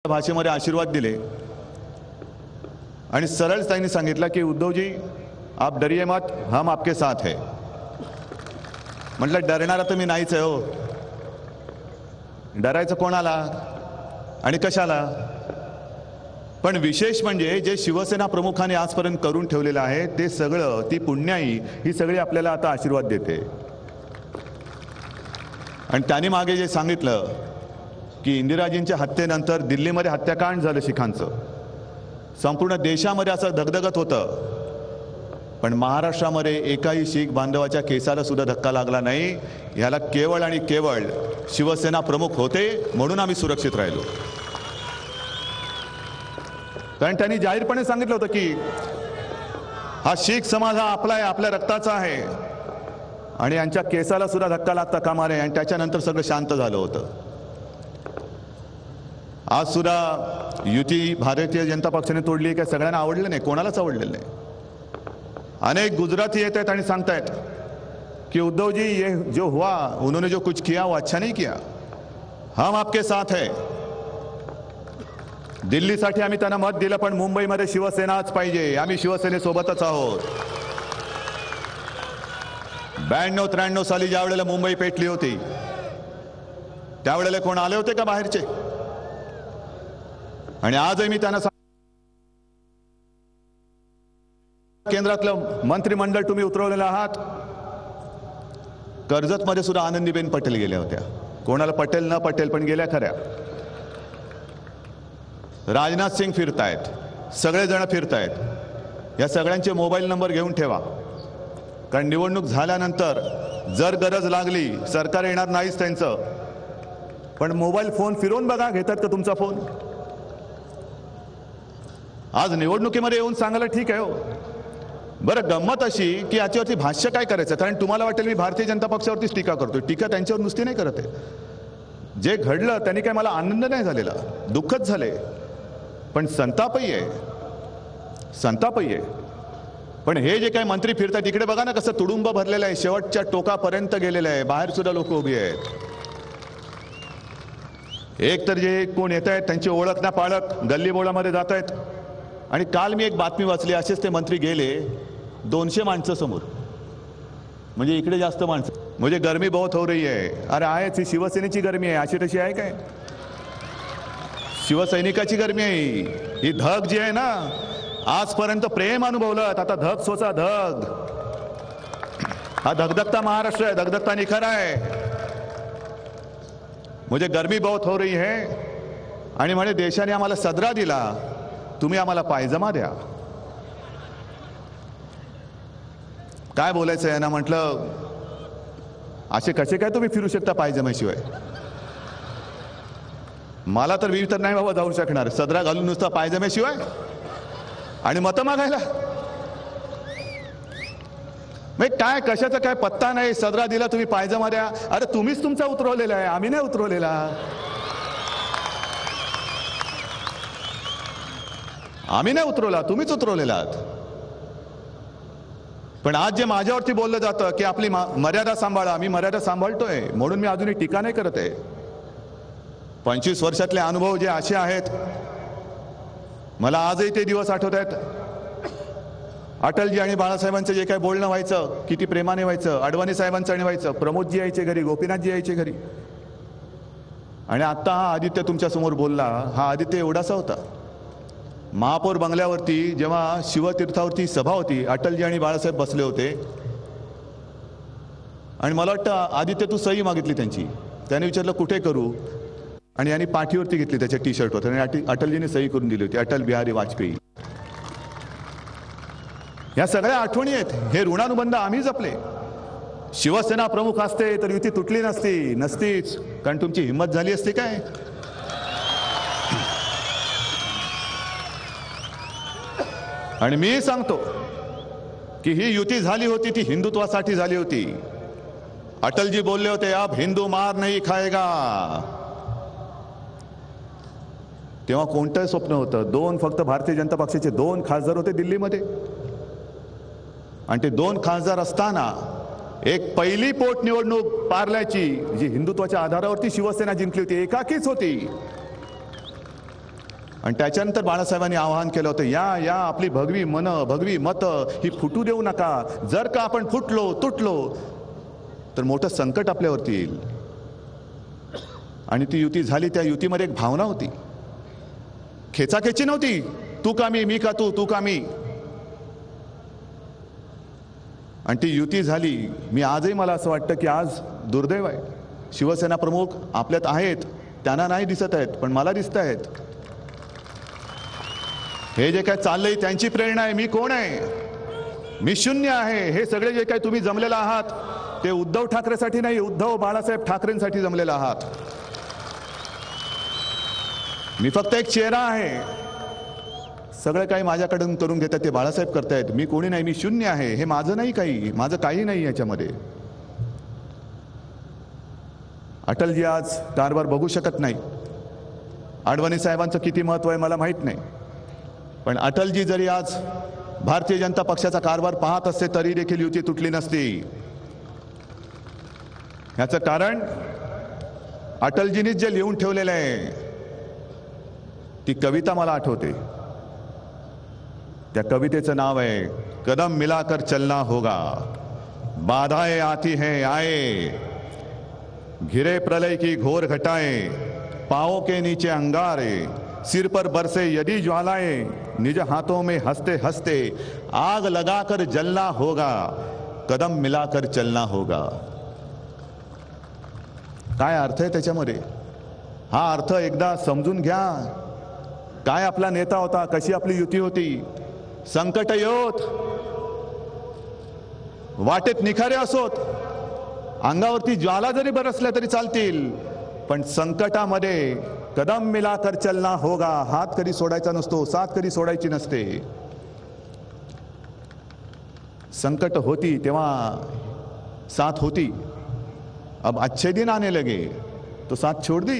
भाषेमध्ये आशीर्वाद दिले आणि सरळ त्यांनी सांगितलं की उद्धवजी आप डरिए मत, हम आपके साथ है। म्हटलं डरणारा तर मी नाहीच आहे हो, डरायचं कोणाला आणि कशाला। पण विशेष म्हणजे जे शिवसेना प्रमुखांनी आजपर्यंत करून ठेवलेलं आहे ते सगळं, ती पुण्याई ही सगळी आपल्याला आता आशीर्वाद देते। आणि त्यांनी मागे जे सांगितलं की इंदिराजींच्या हत्येनंतर दिल्लीमध्ये हत्याकांड झालं शिखांचं, संपूर्ण देशामध्ये असं धगधगत होतं, पण महाराष्ट्रामध्ये एकाही शीख बांधवाच्या केसाला सुद्धा धक्का लागला नाही। याला केवळ आणि केवळ शिवसेना प्रमुख होते म्हणून आम्ही सुरक्षित राहिलो। कारण त्यांनी जाहीरपणे सांगितलं होतं की हा शीख समाज हा आपला आहे, आपल्या रक्ताचा आहे आणि यांच्या केसाला सुद्धा धक्का लागता कामा नये। आणि त्याच्यानंतर सगळं शांत झालं होतं। आज सुद्धा युती भारतीय जनता पक्षाने तोडली, काय सगळ्यांना आवडलं नाही, कोणालाच आवडलेलं नाही। अनेक गुजराती येत आहेत आणि सांगतायत की उद्धव जी ये जो हुआ, उन्होंने जो कुछ किया वो अच्छा नहीं किया, हम आपके साथ है। दिल्लीसाठी आम्ही त्यांना मत दिलं, पण मुंबईमध्ये शिवसेनाच पाहिजे, आम्ही शिवसेनेसोबतच आहोत। 92-93 साली ज्या वेळेला मुंबई पेटली होती त्यावेळेला कोण आले होते का बाहेरचे? आणि आजही मी त्यांना केंद्रातलं मंत्रिमंडळ तुम्ही उतरवलेलं आहात। कर्जतमध्ये सुद्धा आनंदीबेन पटेल गेल्या होत्या, कोणाला पटेल न पटेल पण गेल्या खऱ्या। राजनाथ सिंग फिरतायत, सगळेजण फिरतायत। या सगळ्यांचे मोबाईल नंबर घेऊन ठेवा, कारण निवडणूक झाल्यानंतर जर गरज लागली, सरकार येणार नाहीच त्यांचं, पण मोबाईल फोन फिरवून बघा, घेतात का तुमचा फोन? आज निवडणुकीमध्ये येऊन सांगायला ठीक आहे हो। बरं, गंमत अशी की याच्यावरती भाष्य काय करायचं, कारण तुम्हाला वाटेल मी भारतीय जनता पक्षावरतीच टीका करतोय। टीका त्यांच्यावर नुसती नाही करत आहे। जे घडलं त्यांनी काय मला आनंद नाही झालेला, दुःखच झाले, पण संतापही आहे, संतापही आहे। पण हे जे काही मंत्री फिरतात इकडे बघा ना, कसं तुडुंब भरलेलं आहे, शेवटच्या टोकापर्यंत गेलेलं आहे, बाहेर सुद्धा लोक उभी आहेत। एक तर जे कोण येत आहेत त्यांची ओळख ना पाळक गल्लीबोळामध्ये जात आहेत। आणि काल मी एक बातमी वाचली, असेच ते मंत्री गेले 200 माणसं समोर, म्हणजे इकडे जास्त माणसं, म्हणजे गर्मी बहुत हो रही है। अरे आहेच, ही शिवसेनेची गर्मी आहे, अशी तशी आहे काय? शिवसैनिकाची गर्मी आहे ही। धग जी आहे ना, आजपर्यंत प्रेम अनुभवलं, आता धग सोचा धग। हा धगधगता महाराष्ट्र आहे, धगधगता निखरा है। मुझे गर्मी बहुत हो रही है आणि म्हणे देशाने आम्हाला सदरा दिला, तुम्ही आम्हाला पायजमा द्या। काय बोलायचं आहे ना, म्हटलं असे कसे काय तुम्ही फिरू शकता पायजम्याशिवाय? मला तर मी तर नाही बाबा जाऊ शकणार सदरा घालून नुसता पायजम्याशिवाय आणि मतं मागायला। मग काय, कशाचा काय पत्ता नाही, सदरा दिला तुम्ही पायजमा द्या। अरे तुम्हीच तुमचा उतरवलेला आहे, आम्ही नाही उतरवलेला। आम्ही नाही उतरवला, तुम्हीच उतरवलेला आहात। पण आज जे माझ्यावरती बोललं जातं की आपली मर्यादा सांभाळा, मी मर्यादा सांभाळतोय म्हणून मी अजूनही टीका नाही करत आहे। 25 वर्षातले अनुभव जे असे आहेत, मला आजही ते दिवस आठवत आहेत। अटलजी आणि बाळासाहेबांचं जे काही बोलणं व्हायचं, किती प्रेमाने व्हायचं, अडवाणी साहेबांचं व्हायचं, प्रमोदजी यायचे घरी, गोपीनाथजी यायचे घरी। आणि आता हा आदित्य तुमच्या समोर बोलला, हा आदित्य एवढासा होता। महापौर बंगल्यावरती जेव्हा शिवतीर्थावरती सभा होती, अटलजी आणि बाळासाहेब बसले होते आणि मला वाटतं आदित्य तू सही मागितली त्यांची, त्याने विचारलं कुठे करू, आणि यांनी पाठीवरती घेतली त्याच्या टी शर्टवर, आणि अटलजीने सही करून दिली होती, अटल बिहारी वाजपेयी। या सगळ्या आठवणी आहेत, हे ऋणानुबंध आम्ही जपले। शिवसेना प्रमुख असते तर युती तुटली नसतीच, कारण तुमची हिंमत झाली असती काय? आणि मी सांगतो की ही युती झाली होती ती हिंदुत्वासाठी झाली होती। अटलजी बोलले होते अब हिंदू मार नहीं खाएगा। तेव्हा कोणतं स्वप्न होतं? फक्त भारतीय जनता पक्षाचे 2 खासदार होते दिल्लीमध्ये, आणि ते 2 खासदार असताना एक पहिली पोटनिवडणूक पार्ल्याची जी हिंदुत्वाच्या आधारावरती शिवसेना जिंकली होती, एकाकीच होती। आणि त्याच्यानंतर बाळासाहेबांनी आवाहन केलं होतं, या या आपली भगवी मन भगवी मत ही फुटू देऊ नका. जर का आपण फुटलो तुटलो तर मोठं संकट आपल्यावरती येईल. आणि ती युती झाली. त्या युतीमध्ये एक भावना होती, खेचाखेची नव्हती, तू का मी का तू का मी. आणि ती युती झाली. मी आजही मला असं वाटतं की आज दुर्दैव आहे, शिवसेना प्रमुख आपल्यात आहेत, त्यांना नाही दिसत आहेत, पण मला दिसत आहेत. हे जे काय चाललंय त्यांची प्रेरणा आहे. मी कोण आहे? मी शून्य आहे. हे सगळे जे काय तुम्ही जमलेला आहात ते उद्धव ठाकरेसाठी नाही, उद्धव बाळासाहेब ठाकरेंसाठी जमलेला आहात. मी फक्त एक चेहरा आहे. सगळं काही माझ्याकडून करून घेतात ते बाळासाहेब करतायत. मी कोणी नाही, मी शून्य आहे. हे माझं नाही, काही माझं काही नाही याच्यामध्ये. अटलजी आज कारभार बघू शकत नाही. आडवाणी साहेबांचं किती महत्व आहे मला माहित नाही, पण अटलजी जरी आज भारतीय जनता पक्षाचा कारभार पाहत असते तरी देखील युती तुटली नसती. याचं कारण अटलजींनीच जे लिहून ठेवलेलं आहे ती कविता मला आठवते. त्या कवितेचं नाव आहे कदम मिलाकर चलना होगा, बाधाएं आती हैं आए, घिरे प्रलय की घोर घटाएं, पांवों के नीचे अंगारे, सिर पर बरसे यदि ज्वालाएं, निज हाथों में हंसते हंसते आग लगाकर जलना होगा, कदम मिलाकर चलना होगा. काय अर्थ आहे त्याच्यामध्ये? हा अर्थ एकदा समजून घ्या. काय आपला नेता होता, कशी आपली युती होती. संकट योत, वाटेत निखारे असोत, अंगावरती ज्वाला जरी बरसल्या तरी चालतील, पण संकटामध्ये कदम मिलाकर चलना होगा. हात कधी सोडायचा नसतो, साथ कधी सोडायची नसते. संकट होती तेव्हा साथ होती. अब अच्छे दिन आने लगे तो साथ छोड़ दी.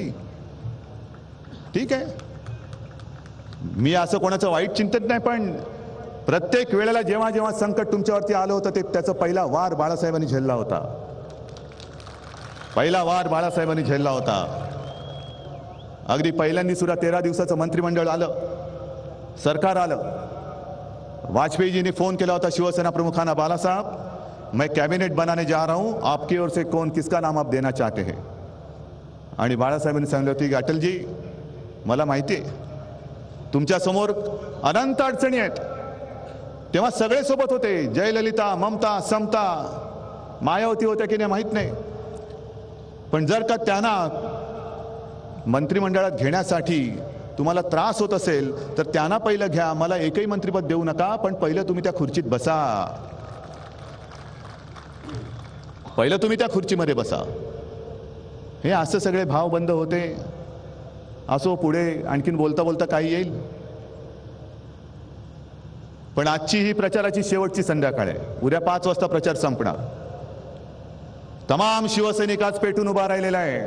ठीक आहे, मी असं कोणाचं वाईट चिंतत नाही, पण प्रत्येक वेळेला जेव्हा जेव्हा संकट तुमच्यावरती आलं होतं ते त्याचा पहिला वार बाळासाहेबांनी झेलला होता. पहिला वार बाळासाहेबांनी झेलला होता. अगदी पहिल्यांदा सुद्धा 13 दिवसाचं मंत्रिमंडळ आलं, सरकार आलं. वाजपेयीजींनी फोन केला होता शिवसेना प्रमुखांना, बाला साहब मैं कैबिनेट बनाने जा रहा हूं, आपकी ओर से कौन किसका नाम आप देना चाहते हैं. आणि बाळासाहेबांनी सांगितलं होतं की अटलजी मला माहिती आहे तुमच्या समोर अनंत अडचणी आहेत. तेव्हा सगळे सोबत होते, जयललिता, ममता, समता, मायावती होत्या की नाही माहित नाही, पण जर का त्यांना मंत्रिमंडळात घेण्यासाठी तुम्हाला त्रास होत असेल तर त्यांना पहिलं घ्या, मला एकही मंत्रिपद देऊ नका, पण पहिलं तुम्ही त्या खुर्चीत बसा. पहिलं तुम्ही त्या खुर्चीमध्ये बसा. हे असं सगळे भाव बंद होते. असो, पुढे आणखीन बोलता बोलता काही येईल, पण आजची ही प्रचाराची शेवटची संध्याकाळ आहे. उद्या 5 वाजता प्रचार संपणार. तमाम शिवसैनिक आज पेटून उभा राहिलेला आहे.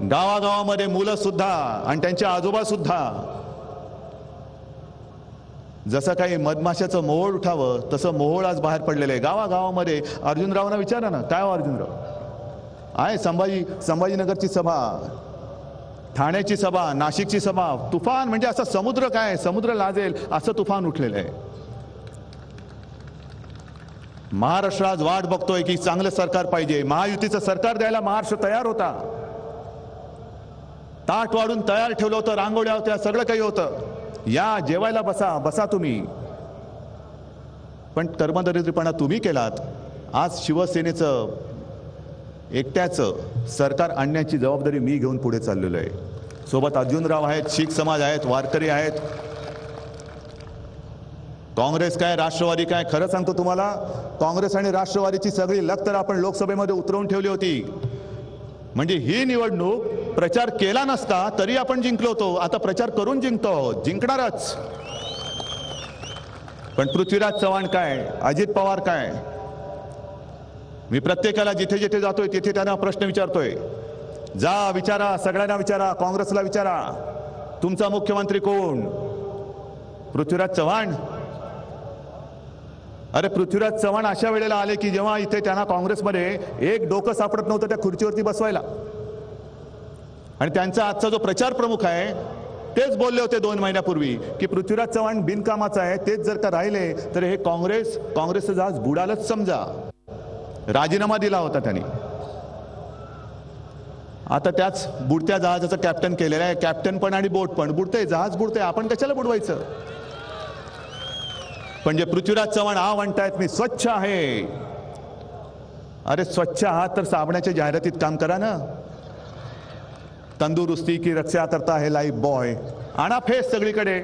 गावागावामध्ये मुलं सुद्धा आणि त्यांचे आजोबा सुद्धा. जसं काही मधमाशाचं मोहोळ उठावं तसं मोहोळ आज बाहेर पडलेलं आहे गावागावामध्ये. अर्जुनरावांना विचारा ना, काय हो अर्जुनराव, आहे संभाजीनगरची सभा, ठाण्याची सभा, नाशिकची सभा, तुफान म्हणजे असं समुद्र, काय समुद्र लाजेल असं तुफान उठलेलं आहे. महाराष्ट्र आज वाट बघतोय की चांगलं सरकार पाहिजे. महायुतीचं सरकार द्यायला महाराष्ट्र तयार होता. ताट वाढून तयार ठेवलं होतं, रांगोळ्या होत्या, सगळं काही होतं. या जेवायला बसा तुम्ही, पण कर्मदरिद्रपणा तुम्ही केलात. आज शिवसेनेचं एकट्याचं सरकार आणण्याची जबाबदारी मी घेऊन पुढे चाललेलो आहे. सोबत अर्जुनराव आहेत, शीख समाज आहेत, वारकरी आहेत. काँग्रेस काय, राष्ट्रवादी काय, खरं सांगतो तुम्हाला, काँग्रेस आणि राष्ट्रवादीची सगळी लखतर आपण लोकसभेमध्ये उतरवून ठेवली होती. म्हणजे ही निवडणूक प्रचार केला नसता तरी आपण जिंकलो होतो. आता प्रचार करून जिंकतो, जिंकणारच. पण पृथ्वीराज चव्हाण काय, अजित पवार काय, मी प्रत्येकाला जिथे जिथे जातोय तिथे त्यांना प्रश्न विचारतोय. जा विचारा, सगळ्यांना विचारा, काँग्रेसला विचारा, तुमचा मुख्यमंत्री कोण? पृथ्वीराज चव्हाण. अरे पृथ्वीराज चव्हाण अशा वेळेला आले की जेव्हा इथे त्यांना काँग्रेसमध्ये एक डोकं सापडत नव्हतं त्या खुर्चीवरती बसवायला. आणि त्यांचा आजचा जो प्रचार प्रमुख आहे तेच बोलले होते 2 महिन्यापूर्वी की पृथ्वीराज चव्हाण बिनकामाचा आहे, तेच जर का राहिले तर हे काँग्रेसचं जहाज बुडालच समजा. राजीनामा दिला होता त्यांनी. आता त्याच बुडत्या जहाजाचं कॅप्टन केलेलं आहे. कॅप्टन पण आणि बोट पण बुडते, जहाज बुडते, आपण कशाला बुडवायचं. पण जे पृथ्वीराज चव्हाण म्हणतायत मी स्वच्छ आहे. अरे स्वच्छ आहात तर साबणाच्या जाहिरातीत काम करा ना. तंदुरुस्ती की रक्षा करता है लाइफ बॉय, आणा फेस सगळीकडे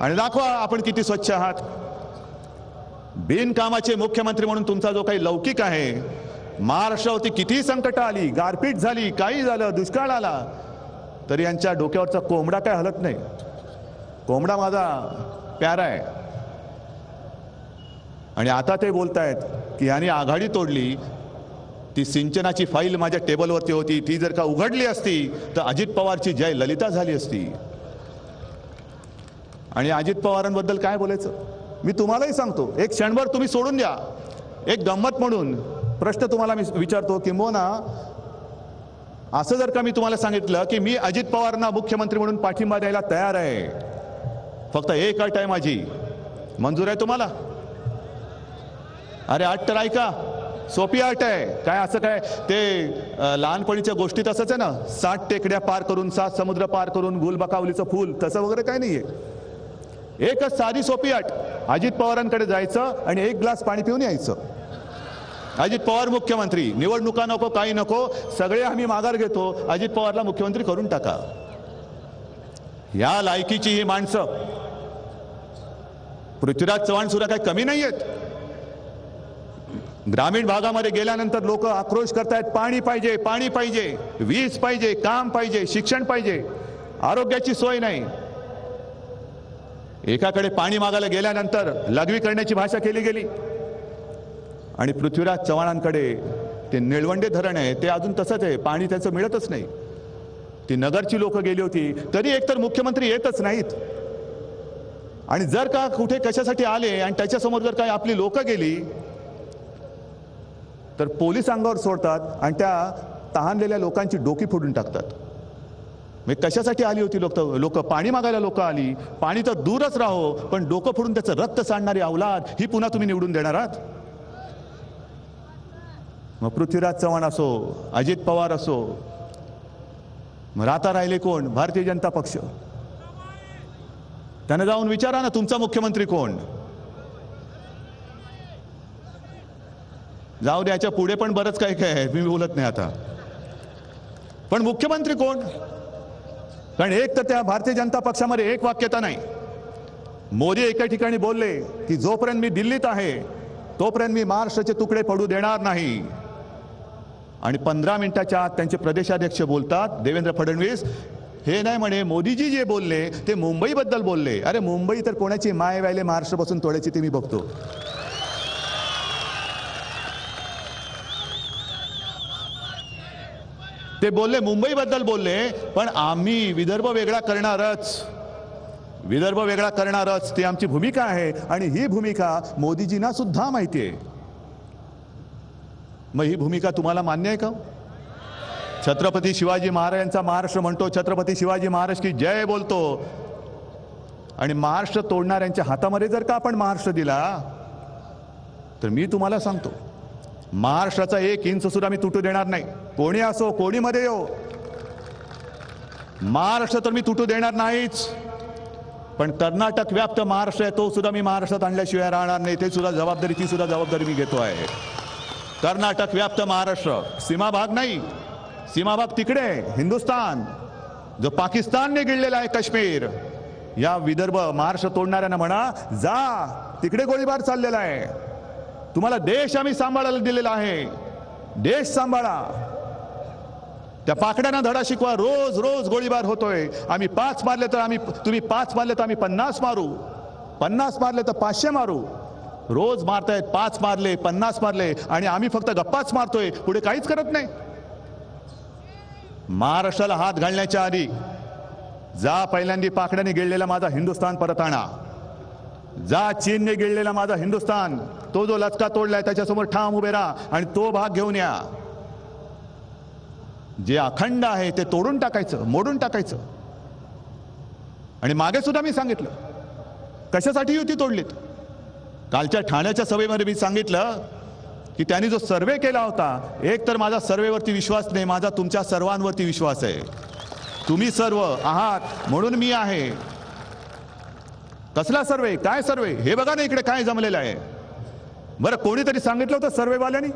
आणि दाखवा आपण किती स्वच्छ आहात. बिनकामाचे मुख्यमंत्री म्हणून तुमचा जो काही लौकिक आहे, महाराष्ट्रावरती किती संकट आली, गारपीट झाली, काही झालं, दुष्काळ आला, तरी यांच्या डोक्यावरचा कोंबडा काय हलत नाही. कोंबडा माझा प्यारा आहे. आणि आता ते बोलतायत की यांनी आघाडी तोडली. ती सिंचनाची फाईल माझ्या टेबलवरती होती, ती जर का उघडली असती तर अजित पवारची जय ललिता झाली असती. आणि अजित पवारांबद्दल काय बोलायचं मी तुम्हालाही सांगतो. एक क्षणभर तुम्ही सोडून द्या. एक गंमत म्हणून प्रश्न तुम्हाला मी विचारतो, किंबहुना असं जर का मी तुम्हाला सांगितलं की मी अजित पवारांना मुख्यमंत्री म्हणून पाठिंबा द्यायला तयार आहे, फक्त एक अट आहे माझी, मंजूर आहे तुम्हाला? अरे अट तर ऐका, सोपी अट आहे. काय असं काय ते लहानपणीच्या गोष्टीत असंच आहे ना, 60 टेकड्या पार करून 7 समुद्र पार करून गुलबकावलीचं फूल, तसं वगैरे काय नाहीये. एकच साधी सोपी अट, अजित पवारांकडे जायचं आणि 1 ग्लास पाणी पिऊन यायचं. अजित पवार मुख्यमंत्री, निवडणुका नको, काही नको, सगळे आम्ही माघार घेतो, अजित पवारला मुख्यमंत्री करून टाका. या लायकीची ही माणसं. पृथ्वीराज चव्हाण सुद्धा काही कमी नाहीयेत. ग्रामीण भागामध्ये गेल्यानंतर लोक आक्रोश करतायत, पाणी पाहिजे, पाणी पाहिजे, वीज पाहिजे, काम पाहिजे, शिक्षण पाहिजे, आरोग्याची सोय नाही. एकाकडे पाणी मागायला गेल्यानंतर लघवी करण्याची भाषा केली गेली. आणि पृथ्वीराज चव्हाणांकडे ते निळवंडे धरण आहे, ते अजून तसंच आहे, पाणी त्याचं मिळतच नाही. ती नगरची लोक गेली होती, तरी एकतर मुख्यमंत्री येतच नाहीत. आणि जर का कुठे कशासाठी आले आणि त्याच्यासमोर जर काही आपली लोक गेली तर पोलीस अंगावर सोडतात आणि त्या तहानलेल्या लोकांची डोकी फोडून टाकतात. म्हणजे कशासाठी आली होती लोक पाणी मागायला लोक आली. पाणी तर दूरच राहो, पण डोकं फोडून त्याचं रक्त सांडणारी अवलाद ही पुन्हा तुम्ही निवडून देणार आहात? मग पृथ्वीराज चव्हाण असो, अजित पवार असो, मग आता राहिले कोण? भारतीय जनता पक्ष. त्याने जाऊन विचारा ना तुमचा मुख्यमंत्री कोण. जाऊ द्याच्या पुढे पण बरंच काही काय आहे, मी बोलत नाही आता. पण मुख्यमंत्री कोण? कारण एक तर त्या भारतीय जनता पक्षामध्ये एक वाक्यता नाही. मोदी एका ठिकाणी बोलले की जोपर्यंत मी दिल्लीत आहे तोपर्यंत मी महाराष्ट्राचे तुकडे पडू देणार नाही. आणि 15 मिनिटाच्या आत त्यांचे प्रदेशाध्यक्ष बोलतात देवेंद्र फडणवीस, हे नाही म्हणे मोदीजी जे बोलले ते मुंबईबद्दल बोलले. अरे मुंबई तर कोणाची माय व्हायले महाराष्ट्रापासून तोडायची ते मी बघतो. ते बोलले मुंबईबद्दल बोलले, पण आम्ही विदर्भ वेगळा करणारच, विदर्भ वेगळा करणारच, ती आमची भूमिका आहे. आणि ही भूमिका मोदीजींना सुद्धा माहिती आहे. मग ही भूमिका तुम्हाला मान्य आहे का? छत्रपती शिवाजी महाराजांचा महाराष्ट्र म्हणतो, छत्रपती शिवाजी महाराज की जय बोलतो, आणि महाराष्ट्र तोडणाऱ्यांच्या हातामध्ये जर का आपण महाराष्ट्र दिला तर मी तुम्हाला सांगतो महाराष्ट्राचा 1 इंच सुद्धा मी तुटू देणार नाही. कोणी असो, कोणी मध्ये येऊ, महाराष्ट्र तर मी तुटू देणार नाहीच. पण कर्नाटक व्याप्त महाराष्ट्र आहे तो सुद्धा मी महाराष्ट्रात आणल्याशिवाय राहणार नाही. ते सुद्धा जबाबदारी, ती सुद्धा जबाबदारी मी घेतो आहे. कर्नाटक व्याप्त महाराष्ट्र, सीमा भाग नाही, सीमा भाग तिकडे हिंदुस्थान, जो पाकिस्तानने गिळलेला आहे काश्मीर. या विदर्भ महाराष्ट्र तोडणाऱ्यांना म्हणा, जा तिकडे गोळीबार चाललेला आहे. तुम्हाला देश आम्ही सांभाळायला दिलेला आहे, देश सांभाळा. त्या पाकड्यांना धडा शिकवा. रोज रोज गोळीबार होतोय. आम्ही 5 मारले तर तुम्ही 5 मारले तर आम्ही 50 मारू, 50 मारले तर 500 मारू. रोज मारतायत, 5 मारले, 50 मारले, आणि आम्ही फक्त गप्पाच मारतोय, पुढे काहीच करत नाही. महाराष्ट्राला हात घालण्याच्या आधी जा पहिल्यांदा पाकड्याने गिळलेला माझा हिंदुस्थान परत आणा. जा चीनने गिळलेला माझा हिंदुस्थान, तो जो लचका तोडलाय त्याच्यासमोर ठाम उभे राहा आणि तो भाग घेऊन या. जे अखंड आहे ते तोडून टाकायचं, मोडून टाकायचं. आणि मागे सुद्धा मी सांगितलं कशासाठी युती तोडलीत. कालच्या ठाण्याच्या सभेमध्ये मी सांगितलं की त्यांनी जो सर्वे केला होता, एक तर माझा सर्वेवरती विश्वास नाही, माझा तुमच्या सर्वांवरती विश्वास आहे. तुम्ही सर्व आहात म्हणून मी आहे. कसला सर्वे, काय सर्वे, हे बघा ना इकडे काय जमलेलं आहे. बरं कोणीतरी सांगितलं होतं सर्वेवाल्यांनी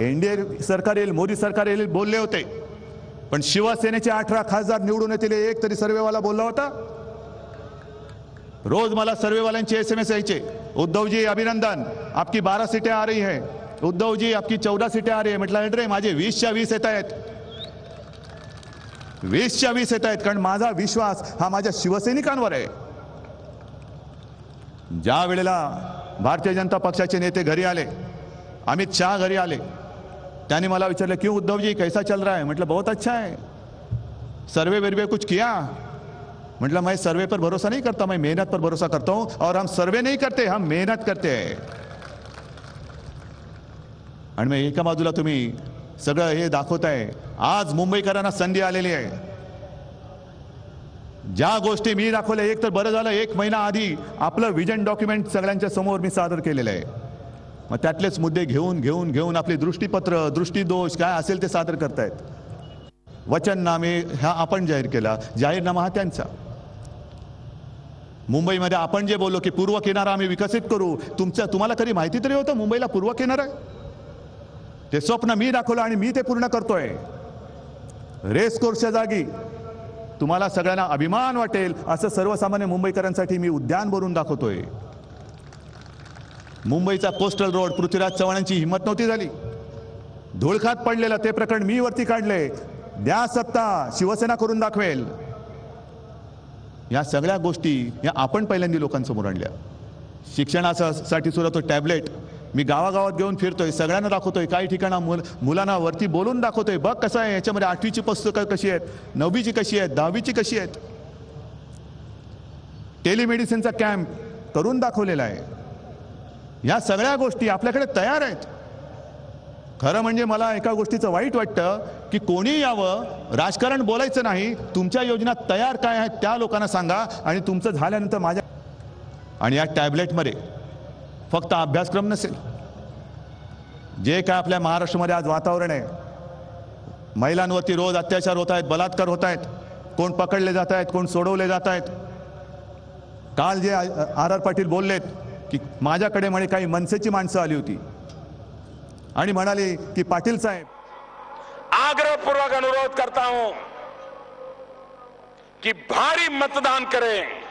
एनडीए सरकार येईल, मोदी सरकार येईल बोलले होते, पण शिवसेनेचे 18 खासदार निवडून येतील एक तरी सर्वेवाला बोलला होता. रोज मला सर्वेवाल्यांचे SMS यायचे, उद्धव जी अभिनंदन, आपकी 12 सीटें आ रही है, उद्धव जी आपकी 14 सीटें आ रही है. म्हटलं अरे माझे 20च्या 20 येत आहेत, 20च्या 20 येत आहेत, कारण माझा विश्वास हा माझ्या शिवसैनिकांवर आहे. ज्या वेळेला भारतीय जनता पक्षाचे नेते घरी आले, अमित शाह घरी आले, त्यांनी मला विचारलं क्यों उद्धव जी कैसा चल रहा है. म्हटलं बहुत अच्छा है. सर्वे वर्वे कुछ किया. मतलब मैं सर्वे पर भरोसा नहीं करता, मैं मेहनत पर भरोसा करता हूं. और हम सर्वे नहीं करते, हम मेहनत करते हैं. आणि मग एका बाजूला तुम्ही सगळं हे दाखवताय. आज मुंबईकरांना संधी आलेली आहे. ज्या गोष्टी मी दाखवल्या, एक तर बरं झालं 1 महिना आधी आपलं विजन डॉक्युमेंट सगळ्यांच्या समोर मी सादर केलेलं आहे. मग त्यातलेच मुद्दे घेऊन घेऊन घेऊन आपली दृष्टीपत्र, दृष्टीदोष काय असेल ते सादर करतायत. वचननामे हा आपण जाहीर केला, जाहीरनामा हा त्यांचा. मुंबईमध्ये आपण जे बोललो की पूर्व किनारा आम्ही विकसित करू, तुम्हाला कधी माहिती तरी होतं मुंबईला पूर्व किनारा आहे? ते स्वप्न मी दाखवलं आणि मी ते पूर्ण करतोय. रेस कोर्सच्या जागी तुम्हाला सगळ्यांना अभिमान वाटेल असं सर्वसामान्य मुंबईकरांसाठी मी उद्यान बनवून दाखवतोय. मुंबईचा कोस्टल रोड पृथ्वीराज चव्हाणांची हिंमत नव्हती झाली. धुळखात पडलेलं ते प्रकरण मी वरती काढले. द्या सत्ता, शिवसेना करून दाखवेल. या सगळ्या गोष्टी या आपण पहिल्यांदा लोकांसमोर आणल्या. शिक्षणासाठी सुद्धा तो टॅबलेट मी गावागावात घेऊन फिरतोय, सगळ्यांना दाखवतोय. काही ठिकाणा मुलांना वरती बोलून दाखवतोय, बघ कसं आहे, याच्यामध्ये 8वीची पुस्तकं कशी आहेत, 9वीची कशी आहेत, 10वीची कशी आहेत. टेलिमेडिसिनचा कॅम्प करून दाखवलेला आहे. या सगळ्या गोष्टी आपल्याकडे तयार आहेत. खरं म्हणजे मला एका गोष्टीचं वाईट वाटतं की कोणी यावं, राजकारण बोलायचं नाही, तुमच्या योजना तयार काय आहेत त्या लोकांना सांगा आणि तुमचं झाल्यानंतर माझ्या. आणि या टॅबलेटमध्ये फक्त अभ्यासक्रम नसेल, जे काय आपल्या महाराष्ट्रामध्ये आज वातावरण आहे, महिलांवरती रोज अत्याचार होत आहेत, बलात्कार होत आहेत, कोण पकडले जात आहेत, कोण सोडवले जात आहेत. काल जे आर पाटील बोललेत की माझ्याकडे म्हणे काही मनसेची माणसं आली होती आणि म्हणाली की पाटील साहेब, आग्रहपूर्वक अनुरोध करता हूं कि भारी मतदान करें.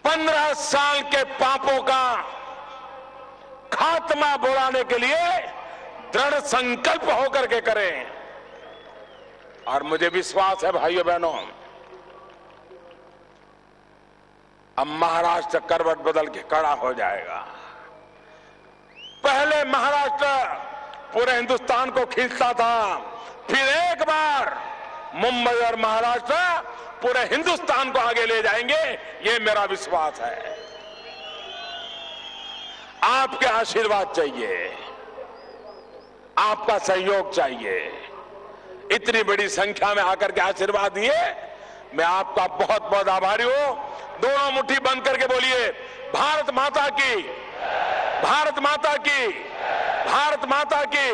15 साल के पापों का खात्मा बुलाने के लिए दृढ़ संकल्प होकर के करें. और मुझे विश्वास है भाइयों बहनों, अब महाराष्ट्र करवट बदल के खड़ा हो जाएगा. पहले महाराष्ट्र पूरे हिंदुस्तान को खींचता था, फिर एक बार मुंबई और महाराष्ट्र पूरे हिंदुस्तान को आगे ले जाएंगे, ये मेरा विश्वास है. आपके आशीर्वाद चाहिए, आपका सहयोग चाहिए. इतनी बड़ी संख्या में आकर के आशीर्वाद दिए, मैं आपका बहुत बहुत आभारी हूं. दोनों मुट्ठी बंद करके बोलिए, भारत माता की, भारत माता की, भारत माता की.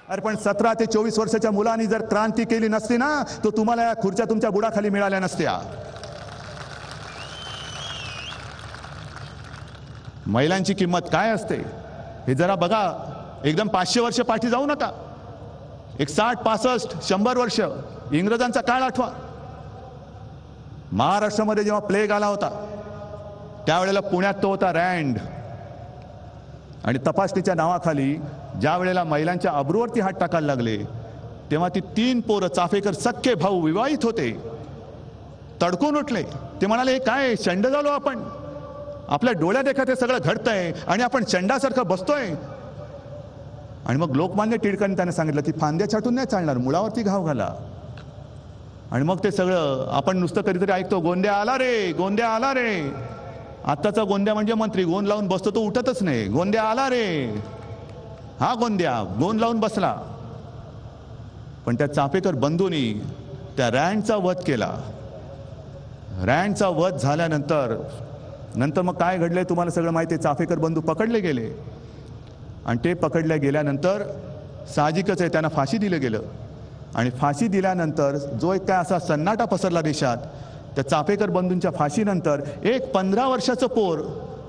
अरे पण 17 ते 24 वर्षाच्या मुलांनी जर क्रांती केली नसती ना, तो तुम्हाला या खुर्च्या तुमच्या बुडाखाली मिळाल्या नसत्या. महिलांची किंमत काय असते हे जरा बघा. एकदम 500 वर्ष पाठी जाऊ नका. एक 60, 65, 100 वर्ष इंग्रजांचा काळ आठवा. महाराष्ट्रामध्ये जेव्हा प्लेग आला होता त्यावेळेला पुण्यात तो होता रँड. आणि तपासणीच्या नावाखाली ज्या वेळेला महिलांच्या अब्रूवरती हात टाकायला लागले तेव्हा ती 3 पोरं चाफेकर सख्खे भाऊ विवाहित होते, तडकून उठले. ते म्हणाले, हे काय चंड झालो आपण, आपल्या डोळ्या देखत हे सगळं घडतंय आणि आपण चंडासारखं बसतोय. आणि मग लोकमान्य टिळकांनी त्यांना सांगितलं की फांद्या छाटून नाही चालणार, मुळावरती घाव घाला. आणि मग ते सगळं आपण नुसतं कधीतरी ऐकतो, गोंद्या आला रे, गोंद्या आला रे. आत्ताचा गोंद्या म्हणजे मंत्री, गोंद लावून बसतो तो उठतच नाही. गोंद्या आला रे, हा गोंद्या गोंद लावून बसला. पण त्या चापेकर बंधूंनी त्या रँडचा वध केला. रँडचा वध झाल्यानंतर मग काय घडलंय तुम्हाला सगळं माहिती आहे. चाफेकर बंधू पकडले गेले आणि ते पकडले गेल्यानंतर साहजिकच आहे त्यांना फाशी दिलं गेलं. आणि फाशी दिल्यानंतर जो एक काय असा सन्नाटा पसरला देशात, त्या चाफेकर बंधूंच्या फाशीनंतर एक 15 वर्षाचं पोर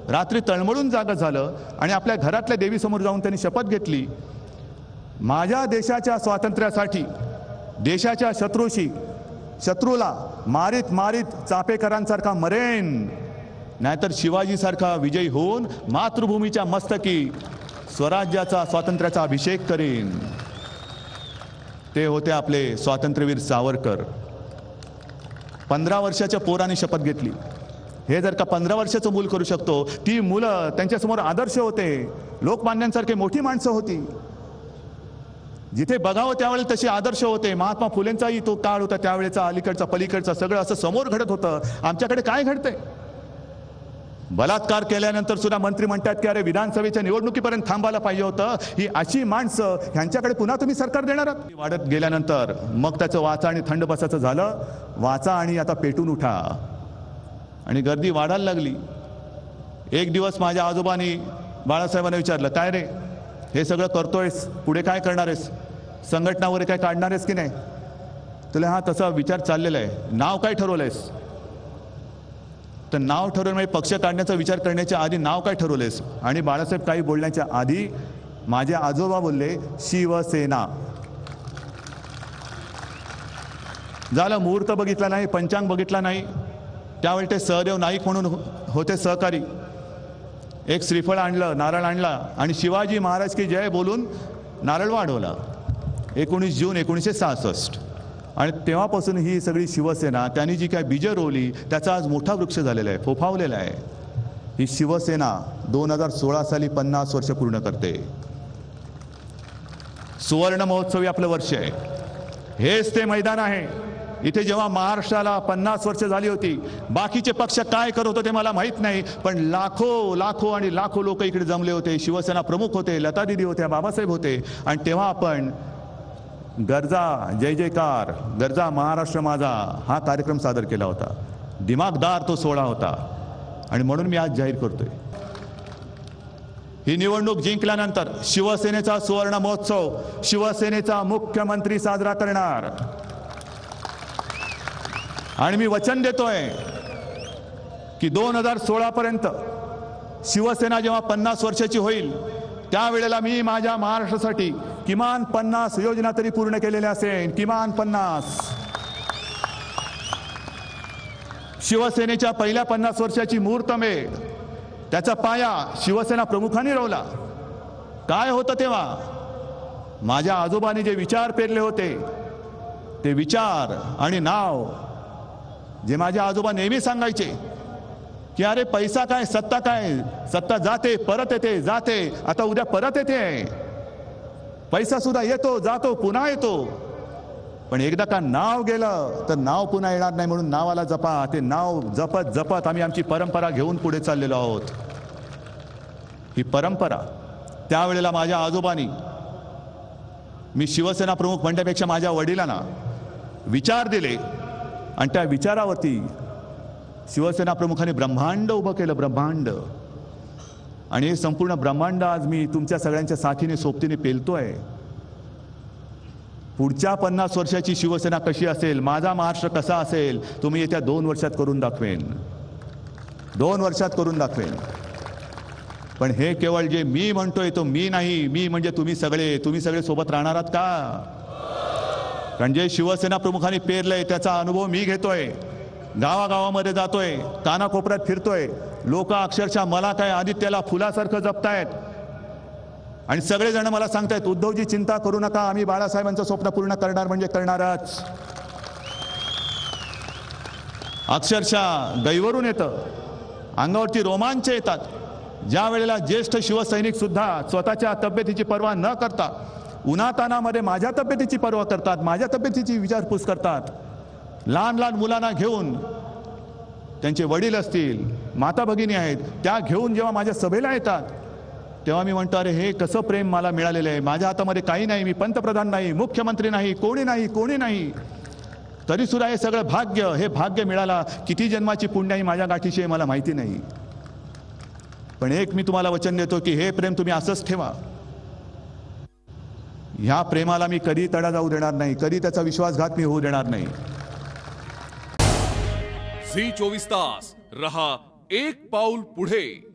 रात्री तळमळून जागं झालं आणि आपल्या घरातल्या देवीसमोर जाऊन त्यांनी शपथ घेतली, माझ्या देशाच्या स्वातंत्र्यासाठी देशाच्या शत्रूला मारीत मारीत चापेकरांसारखा मरेन, नाहीतर शिवाजीसारखा विजयी होऊन मातृभूमीच्या मस्तकी स्वराज्याचा स्वातंत्र्याचा अभिषेक करेन. ते होते आपले स्वातंत्र्यवीर सावरकर. 15 वर्षाच्या पोराने शपथ घेतली. हे जर का 15 वर्षाचं मूल करू शकतो, ती मुलं त्यांच्यासमोर आदर्श होते, लोकमान्यांसारखे मोठी माणसं होती. जिथे बघावं त्यावेळेला तसे आदर्श होते. महात्मा फुलेंचाही तो काळ होता, त्यावेळेचा अलीकडचा पलीकडचा सगळं असं समोर घडत होतं. आमच्याकडे काय घडतंय? बलात्कार केल्यानंतर सुद्धा मंत्री म्हणतात की अरे विधानसभेच्या निवडणुकीपर्यंत थांबायला पाहिजे होतं. ही अशी माणसं, ह्यांच्याकडे पुन्हा तुम्ही सरकार देणार आहात? वाढत गेल्यानंतर मग त्याचं वाचा आणि थंड बसायचं झालं. वाचा आणि आता पेटून उठा. आणि गर्दी वाढायला लागली. एक दिवस माझ्या आजोबांनी बाळासाहेबांना विचारलं, काय रे हे सगळं करतोयस, पुढे काय करणार आहेस? संघटना वगैरे काय काढणार आहेस की नाही? तुला हा तसा विचार चाललेला आहे. नाव काय ठरवलंयस? तर नाव ठरवलं म्हणजे पक्ष काढण्याचा विचार करण्याच्या आधी नाव काय ठरवलंयस? आणि बाळासाहेब काही बोलण्याच्या आधी माझे आजोबा बोलले शिवसेना. झालं, मुहूर्त बघितला नाही, पंचांग बघितला नाही. त्यावेळी ते सहदेव नाईक म्हणून होते सहकारी. एक श्रीफळ आणलं, नारळ आणला आणि शिवाजी महाराज की जय बोलून नारळ वाढवला. 19 जून 1966. आणि तेव्हापासून ही सगळी शिवसेना, त्यांनी जी काय बीजं रोवली त्याचा आज मोठा वृक्ष झालेला आहे, फोफावलेला आहे. ही शिवसेना 2016 साली 50 वर्ष पूर्ण करते. सुवर्ण महोत्सवी आपलं वर्ष आहे. हेच ते मैदान आहे. इथे जेव्हा महाराष्ट्राला 50 वर्ष झाली होती, बाकीचे पक्ष काय करत होते मला माहित नाही, पण लाखो आणि लाखो लोक इकडे जमले होते. शिवसेना प्रमुख होते, लता दीदी होत्या, बाबासाहेब होते. आणि तेव्हा आपण गरजा जय जयकार, गरजा महाराष्ट्र माझा हा कार्यक्रम सादर केला होता. दिमागदार तो सोहळा होता. आणि म्हणून मी आज जाहीर करतोय, ही निवडणूक जिंकल्यानंतर शिवसेनेचा सुवर्ण महोत्सव शिवसेनेचा मुख्यमंत्री साजरा करणार. आणि मी वचन देतोय की 2016 पर्यंत शिवसेना जेव्हा 50 वर्षाची होईल, त्यावेळेला मी माझ्या महाराष्ट्रासाठी किमान 50 योजना तरी पूर्ण केलेल्या असेल. किमान 50. शिवसेनेच्या पहिल्या 50 वर्षाची मुहूर्तमेढ, त्याचा पाया शिवसेना प्रमुखांनी रोवला. काय होतं तेव्हा? माझ्या आजोबांनी जे विचार पेरले होते, ते विचार आणि नाव जे माझे आजोबा नेहमी सांगायचे की अरे पैसा काय, सत्ता काय, सत्ता जाते परत येते, जाते आता उद्या परत येते. पैसा सुद्धा येतो जातो पुन्हा येतो, पण एकदा का नाव गेलं तर नाव पुन्हा येणार नाही. म्हणून नावाला जपा. ते नाव जपत जपत आम्ही आमची परंपरा घेऊन पुढे चाललेलो आहोत. ही परंपरा त्यावेळेला माझ्या आजोबांनी, मी शिवसेना प्रमुख म्हणण्यापेक्षा माझ्या वडिलांना विचार दिले आणि त्या विचारावरती शिवसेना प्रमुखांनी ब्रह्मांड उभं केलं. ब्रह्मांड. आणि हे संपूर्ण ब्रह्मांड आज मी तुमच्या सगळ्यांच्या साथीने सोबतीने पेलतोय. पुढच्या 50 वर्षाची शिवसेना कशी असेल, माझा महाराष्ट्र कसा असेल, तुम्ही येत्या 2 वर्षात करून दाखवेन. 2 वर्षात करून दाखवेन. पण हे केवळ जे मी म्हणतोय तो मी नाही. मी म्हणजे तुम्ही सगळे सोबत राहणार आहात का? कारण जे शिवसेना प्रमुखांनी पेरलंय त्याचा अनुभव मी घेतोय. गावागावामध्ये जातोय, कानाकोपऱ्यात फिरतोय. लोक अक्षरशः मला काय आदित्याला फुलासारखं जपतायत. आणि सगळेजण मला सांगतायत उद्धवजी चिंता करू नका, आम्ही बाळासाहेबांचं स्वप्न पूर्ण करणार म्हणजे करणारच. अक्षरशः दैवरून येतं, अंगावरती रोमांच येतात ज्या वेळेला ज्येष्ठ शिवसैनिक सुद्धा स्वतःच्या तब्येतीची पर्वा न करता उन्हातानामध्ये माझ्या तब्येतीची पर्वा करतात, माझ्या तब्येतीची विचारपूस करतात. लहान लहान मुलांना घेऊन, त्यांचे वडील असतील, माता भगिनी आहेत, त्या घेऊन जेव्हा माझ्या सभेला येतात तेव्हा मी म्हणतो, अरे हे कसं प्रेम मला मिळालेलं आहे. माझ्या हातामध्ये काही नाही, मी पंतप्रधान नाही, मुख्यमंत्री नाही, कोणी नाही. तरी सुद्धा हे सगळं भाग्य, हे भाग्य मिळाला. किती जन्माची पुण्य ही माझ्या गाठीशी आहे मला माहिती नाही. पण एक मी तुम्हाला वचन देतो की हे प्रेम तुम्ही असंच ठेवा. ह्या प्रेमाला मी कधी तडा जाऊ देणार नाही, कधी त्याचा विश्वासघात मी होऊ देणार नाही. झी 24 तास रहा एक पाऊल पुढे.